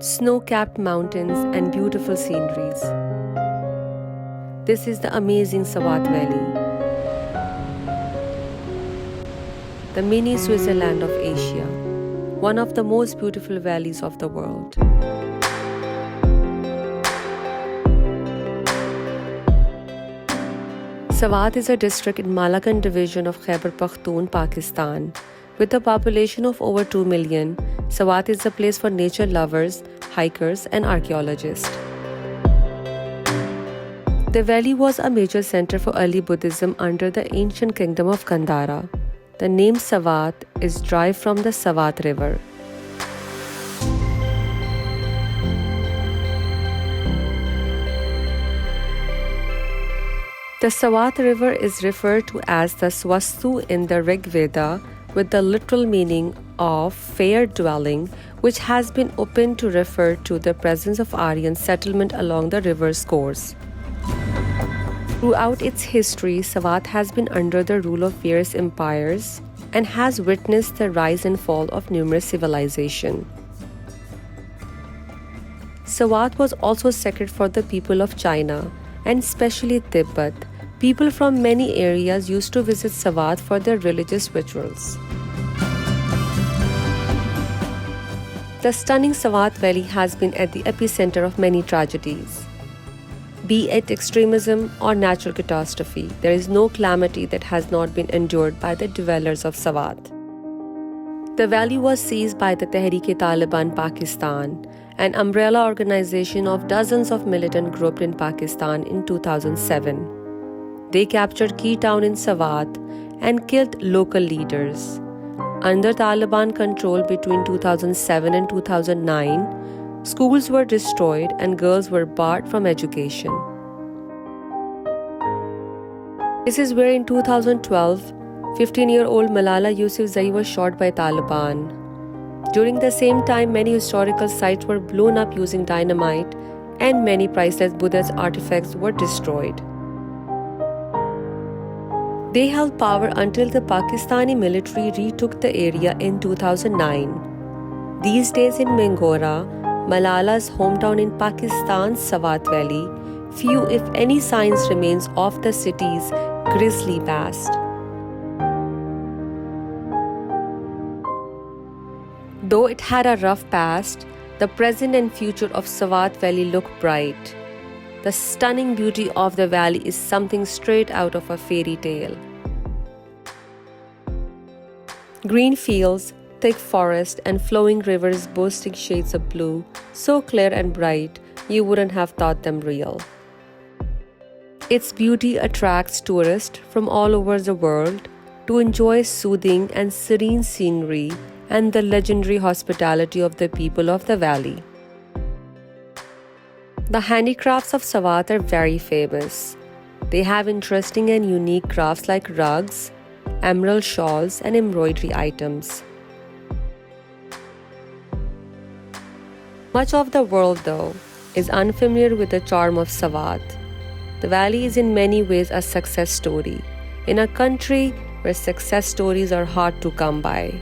snow-capped mountains and beautiful sceneries. This is the amazing Swat Valley, the mini Switzerland of Asia, one of the most beautiful valleys of the world. Swat is a district in Malakand division of Khyber Pakhtoon, Pakistan. With a population of over 2 million, Swat is a place for nature lovers, hikers, and archaeologists. The valley was a major center for early Buddhism under the ancient kingdom of Gandhara. The name Swat is derived from the Swat River. The Swat River is referred to as the Swastu in the Rig Veda, with the literal meaning of fair dwelling, which has been opened to refer to the presence of Aryan settlement along the river's course. Throughout its history, Swat has been under the rule of various empires and has witnessed the rise and fall of numerous civilizations. Swat was also sacred for the people of China, and especially Tibet. People from many areas used to visit Swat for their religious rituals. The stunning Swat Valley has been at the epicenter of many tragedies. Be it extremism or natural catastrophe, there is no calamity that has not been endured by the dwellers of Swat. The valley was seized by the Tehreek-e-Taliban Pakistan, an umbrella organization of dozens of militant groups in Pakistan in 2007. They captured key towns in Swat and killed local leaders. Under Taliban control between 2007 and 2009, schools were destroyed and girls were barred from education. This is where in 2012, 15-year-old Malala Yousafzai was shot by Taliban. During the same time, many historical sites were blown up using dynamite and many priceless Buddhist artifacts were destroyed. They held power until the Pakistani military retook the area in 2009. These days in Mingora, Malala's hometown in Pakistan's Swat Valley, few if any signs remains of the city's grisly past. Though it had a rough past, the present and future of Swat Valley look bright. The stunning beauty of the valley is something straight out of a fairy tale. Green fields, thick forest, and flowing rivers boasting shades of blue, so clear and bright, you wouldn't have thought them real. Its beauty attracts tourists from all over the world to enjoy soothing and serene scenery and the legendary hospitality of the people of the valley. The handicrafts of Swat are very famous. They have interesting and unique crafts like rugs, emerald shawls, and embroidery items. Much of the world, though, is unfamiliar with the charm of Swat. The valley is in many ways a success story in a country where success stories are hard to come by.